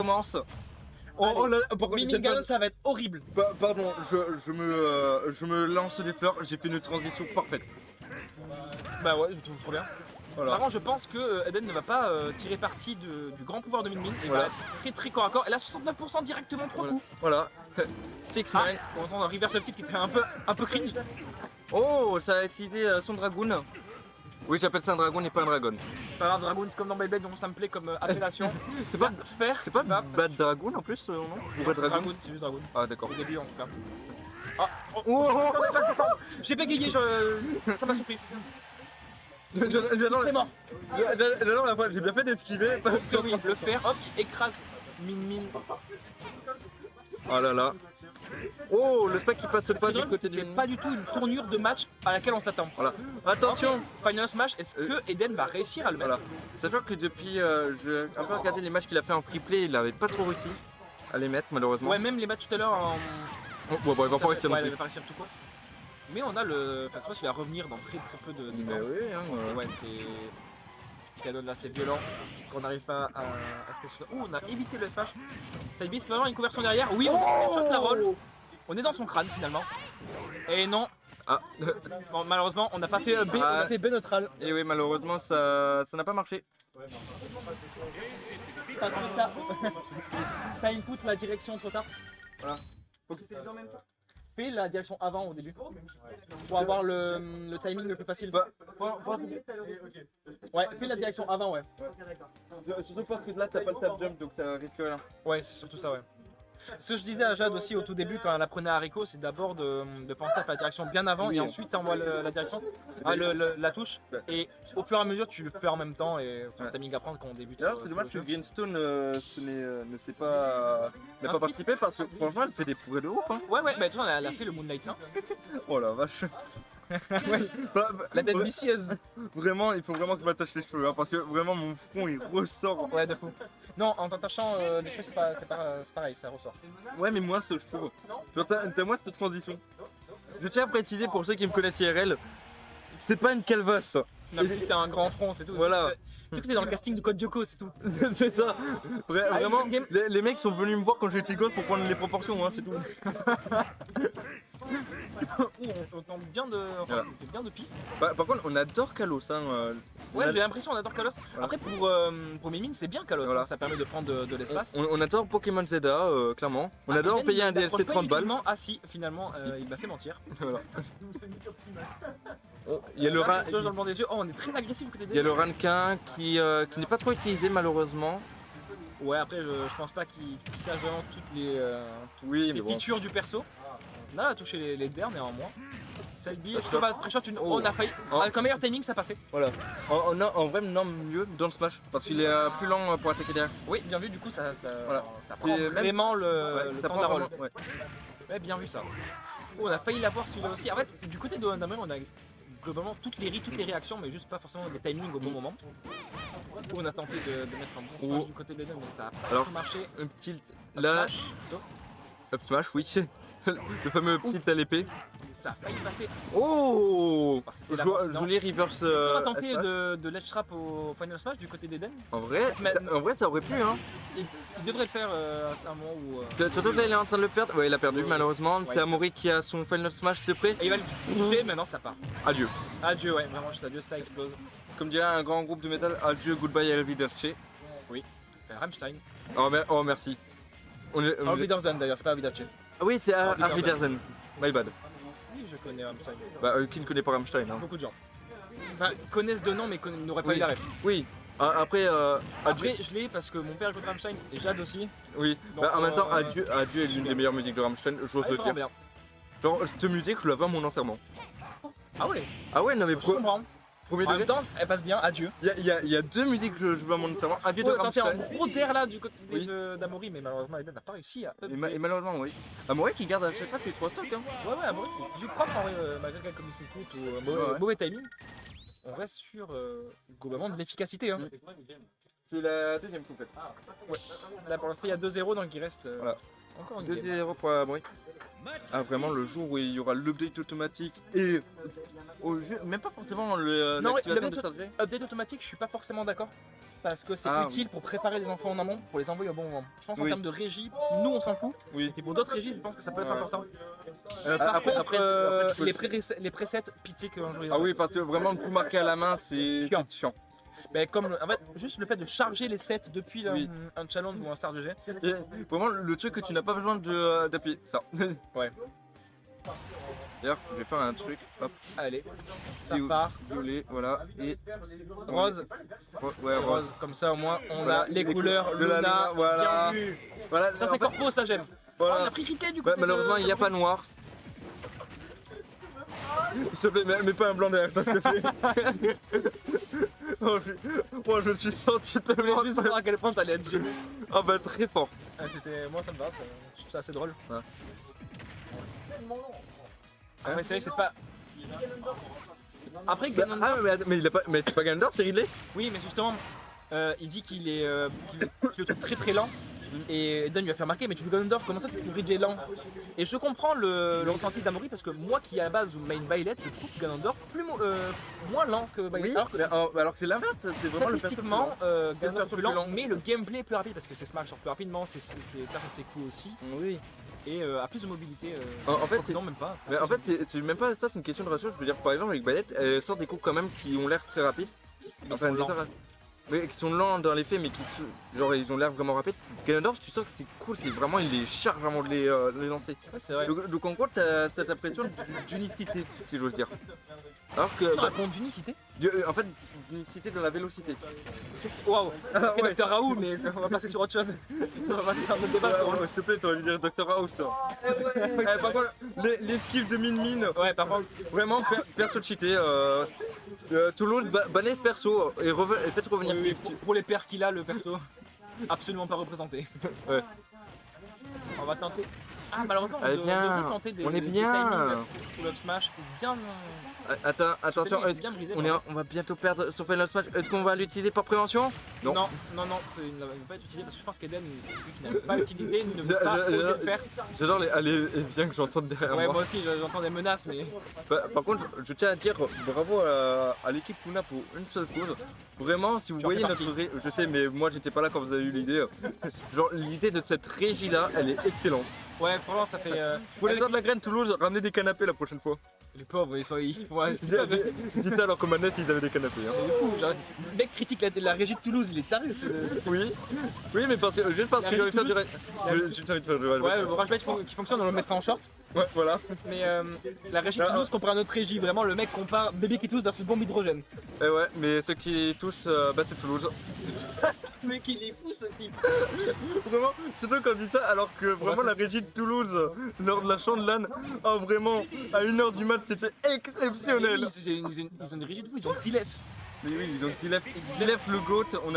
commence. Miming Galon, ça va être horrible. Pardon, je me lance des fleurs, j'ai fait une transition parfaite. Bah ouais, je trouve trop bien. Voilà. Par contre, je pense que Eden ne va pas tirer parti du grand pouvoir de Min. Il Voilà. va être très très corps à corps. Elle a 69% directement, 3 coups. Voilà. 6 Ah, 9. on entend un reverse up tilt qui était un peu cringe. Oh, ça a utilisé son dragoon. Oui, j'appelle ça un dragon et pas un dragon. Pas grave, Dragoon, c'est comme dans Beyblade, donc ça me plaît comme appellation. C'est pas, faire. c'est pas Bad Dragoon en plus, non? Ou Bad Dragon? Dragoon, c'est juste Dragoon. Ah, d'accord. Au début, en tout cas. Ah, Oh, j'ai bégayé, ça m'a surpris. J'adore C'est mort. la fois, j'ai bien fait d'esquiver. C'est horrible. Le fer, hop, qui écrase Min. Oh là là. Oh, le stack qui passe pas du côté du. C'est pas du tout une tournure de match à laquelle on s'attend. Voilà. Attention. Ok, Final Smash, est-ce que Eden va réussir à le mettre? Voilà. Sachant que depuis, j'ai un peu regardé les matchs qu'il a fait en free play, il avait pas trop réussi à les mettre malheureusement. Ouais, même les matchs tout à l'heure en. Bon, il va pas réussir non Ouais, il plus. va pas réussir tout court. Mais on a le. Enfin, je pense qu'il va revenir dans très peu de Mais temps. oui, hein, Et ouais, c'est. Cadeau de là, c'est violent. Qu'on n'arrive pas à se casser ça. Ouh, on a évité le FH. Sidebeast, il peut avoir une conversion derrière. Oui, on a la roll. On est dans son crâne finalement. Et non. Ah. Bon, malheureusement, on n'a pas fait B, on a fait B neutral. Et oui, malheureusement, ça n'a pas marché. Parce que t'as input la direction trop tard. Voilà. Fais la direction avant au début. Pour avoir le timing le plus facile. Ouais, fais la direction avant, ouais. Surtout parce que là, t'as pas le tap jump, donc ça risque rien. Ouais, c'est surtout ça, ouais. Ce que je disais à Jade aussi au tout début quand elle apprenait à Rico, c'est d'abord de penser à faire la direction bien avant et ensuite t'envoies la direction, la touche, et au fur et à mesure tu le fais en même temps et ton timing à prendre quand on débute. D'ailleurs, c'est dommage que Greenstone ne s'est pas, n'a pas participé parce que franchement, elle fait des progrès de ouf. Hein. Ouais, bah tu vois, elle a fait le Moonlight. Hein. Oh la vache. La tête vicieuse. Vraiment, il faut vraiment que je m'attache les cheveux hein, parce que vraiment mon front il ressort. Ouais, de fou. Non, en t'attachant les cheveux, c'est pareil, ça ressort. Ouais, mais moi, je trouve. T'as moi cette transition. Je tiens à préciser pour ceux qui me connaissent IRL, c'est pas une calvasse. Non, mais t'as un grand front, c'est tout. Voilà. Tu sais que t'es dans le casting de Code Lyoko, c'est tout. C'est ça. Vraiment, game. les mecs sont venus me voir quand j'étais gosse pour prendre les proportions, hein, c'est tout. On tente bien de pif. Par contre, on adore Kalos. Hein, Ouais, j'ai l'impression on adore Kalos. Voilà. Après, pour Mimine, c'est bien Kalos. Voilà. Ça permet de prendre de l'espace. On adore Pokémon Zelda, clairement. On adore payer un DLC 30 balles. Ah si, finalement, il m'a fait mentir. Voilà. Il y a le ran- Dans le blanc des yeux. Oh, on est très agressif du côté des il y a le Rankin qui n'est pas trop utilisé malheureusement. Ouais, après, je pense pas qu'il sache vraiment toutes les Oui, mais bon. features du perso. Là, on a touché les dernes néanmoins. Selby, Parce est-ce que- qu'on va pré-shot une. Oh, on a failli. Oh. Avec un meilleur timing, ça passait. Voilà. En vrai, non, mieux dans le Smash parce qu'il est plus lent pour attaquer derrière. Oui, bien vu, du coup, ça Voilà. prend Et même- vraiment Ouais, le ça temps prend de la roll. vraiment- ouais. Ouais, bien vu ça. Oh, on a failli l'avoir celui-là aussi. En fait, du côté de Wonderman, on a globalement toutes les réactions, mais juste pas forcément des timings au bon moment. On a tenté de mettre un bon smash Oh. du côté de Eden, donc ça a pas Alors, tout marché. Un petit là, Smash, plutôt. up smash, oui. Le fameux petit à l'épée. Ça a failli passer. Oh, Oh, c'était la mort, non. joli reverse. Est-ce qu'on va tenter smash. de ledge trap au Final Smash du côté d'Eden? En vrai, ça aurait pu hein. Il devrait le faire à un moment où. Surtout que là il est en train de le perdre. Ouais, il a perdu Ouais. malheureusement. Ouais. C'est Amaury qui a son final smash de près. Et il va le toucher, maintenant ça part. Adieu. Adieu, ouais, vraiment, juste adieu, ça explose. Comme dirait un grand groupe de métal, adieu, goodbye, Arrivederci. Rammstein. Oh merci. On est, Au Wiedersehen d'ailleurs, c'est pas Wiedersehen. Ah oui, c'est Arrivederci. Arrivederci. My bad. Oui, je connais Rammstein. Bah, qui ne connaît pas Rammstein hein. Beaucoup de gens. Enfin, connaissent de nom, mais n'auraient pas Oui. eu la ref. Oui. Après, adieu. Après, je l'ai parce que mon père écoute Rammstein et Jade aussi. Oui. Donc, Bah, en même temps, euh, adieu est l'une des meilleures musiques de Rammstein, j'ose Ah, le vraiment dire. bien. Genre, cette musique, je la veux à mon enterrement. Ah ouais, Ah ouais, non mais je comprends. premier En même degré. temps, elle passe bien, adieu. Il y a deux musiques que je veux à mon enterrement. Adieu de On a tenté un Rammstein. gros terre là du côté Oui. d'Amaury, mais malheureusement, Eden n'a pas réussi à. Et malheureusement, oui. Amaury qui garde à chaque fois ses 3 stocks. Hein. Ouais, Amaury qui joue propre en vrai, malgré quelques missing foot ou Ouais. mauvais timing. On reste sur globalement de l'efficacité. Hein. C'est la deuxième complète. Ouais. Là pour l'instant, il y a 2-0, donc il reste Voilà. encore une game. 2-0 pour Amaury. Ah vraiment le jour où il y aura l'update automatique et au jeu, même pas forcément Non, l'activation le de Stargate. update automatique, je suis pas forcément d'accord. Parce que c'est Ah, utile pour préparer les enfants en amont, pour les envoyer au bon moment. Je pense en Oui. termes de régie, nous on s'en fout. Oui. Et pour d'autres régies, je pense que ça peut être Ouais. important. Ah, Par après- contre, après, tu peux- les presets, pitié qu'un jour ils Ah en oui fassent. parce que vraiment le coup marqué à la main c'est Chiant. chiant. Ben, comme en fait, juste le fait de charger les sets depuis Oui. un challenge ou un start de jet. Et vraiment le truc que tu n'as pas besoin d'appuyer ça. Ouais. D'ailleurs je vais faire un truc, hop, Allez, ça Violet, part. violet, voilà, et Rose, ouais, rose, comme ça au moins on Voilà, a les couleurs de la Luna, Luna, voilà. bien vu. Voilà, Ça en c'est fait, corpo, ça j'aime. voilà. Oh, on a pris JT du coup. Ouais, malheureusement il n'y a pas noir. S'il te plaît, mets pas un blanc derrière ça, s'il te plaît. Moi je me suis senti Je voulais tellement. juste voir à quel point t'allais être gêné. Ah bah très fort. Ah, moi ça me va, je trouve ça assez drôle. Ouais. Après c'est vrai que c'est pas... Après Bah, Ganondorf, mais il a pas. Mais c'est pas Ganondorf, c'est Ridley. oui mais justement, il dit qu'il est, qu'il le trouve très très lent. Et Don lui a fait remarquer, mais tu joues Ganondorf, comment ça tu trouves Ridley lent? Et je comprends le ressenti d'Amaury parce que moi qui à la base main Violet, je trouve Ganondorf moins lent que Violet. Alors que Alors que c'est l'inverse, c'est vraiment le statistiquement, C'est le Ganondorf est plus perso lent, plus lent. mais le gameplay est plus rapide parce que c'est Smash sort plus rapidement, ça c'est cool aussi. Oui. Et a plus de mobilité. En fait, c'est- non même pas. Mais en fait, c'est même pas ça, c'est une question de ratio. Je veux dire, par exemple, avec Bayette, elle sort des coups quand même qui ont l'air très rapides. Mais ils sont lents. Mais qui sont lents dans les faits, mais genre ils ont l'air vraiment rapides. Ganondorf, tu sens que c'est cool, c'est vraiment, il les charge avant de les lancer. Ouais, c'est vrai. Donc en gros, t'as cette impression d'unicité, si j'ose dire. Alors que, Tu racontes d'unicité? en fait, d'unicité dans la vélocité. Waouh! Ah, Ok, Dr Raoult, mais on va passer sur autre chose. On va passer sur un autre débat. S'il te plaît, t'aurais dû dire Dr House. Par contre, les skills de Min, Ouais, par contre, vraiment, perso cheaté. Toulouse, bannez perso et faites revenir. oui, pour les perfs qu'il a, le perso, absolument pas représenté. Ouais. On va tenter. Ah, malheureusement, Allez, on bien. devrait tenter des, On est des bien. timings sur le Smash bien. Attends, attention, bien brisé. on va bientôt perdre sur Final Smash. Est-ce qu'on va l'utiliser par prévention? Non, il ne va pas être utilisé parce que je pense qu'Eden, vu qu'il n'a pas utilisé, ne veut pas oser le faire. J'adore allez, bien que j'entende derrière Ouais, moi. moi aussi, j'entends des menaces, mais. Par contre, je tiens à dire bravo à l'équipe Luna pour une seule chose. Vraiment, si vous Tu en voyez fais notre partie. je sais, mais moi j'étais pas là quand vous avez eu l'idée. Genre, l'idée de cette régie là, elle est excellente. Ouais, franchement, ça fait. Pour les avec- gens de la graine Toulouse, ramenez des canapés la prochaine fois. Les pauvres, ils font. Ouais, Je dis ça alors qu'au manette ils avaient des canapés. Hein. du coup, genre, le mec critique la régie de Toulouse, il est taré. Oui, oui, mais juste parce La que j'ai envie de faire du Toulouse. j'ai envie de faire du rage. Ouais, le Rage Bait qui fonctionne, on le mettra en short. Ouais, voilà. Mais la régie de Ah, Toulouse comparé à notre régie, vraiment, le mec compare Baby qui tousse versus bombe hydrogène. Et ouais, mais ceux qui touchent, bah c'est Toulouse. Le mec, il est fou ce type. Vraiment, surtout quand je dis ça, alors que vraiment la régie de Toulouse, lors de la Chandelane, oh vraiment, à 1h du mat, c'était exceptionnel. Ils ont des régies de fou, ils ont Zilef. Mais oui, ils ont Zilef le GOAT, on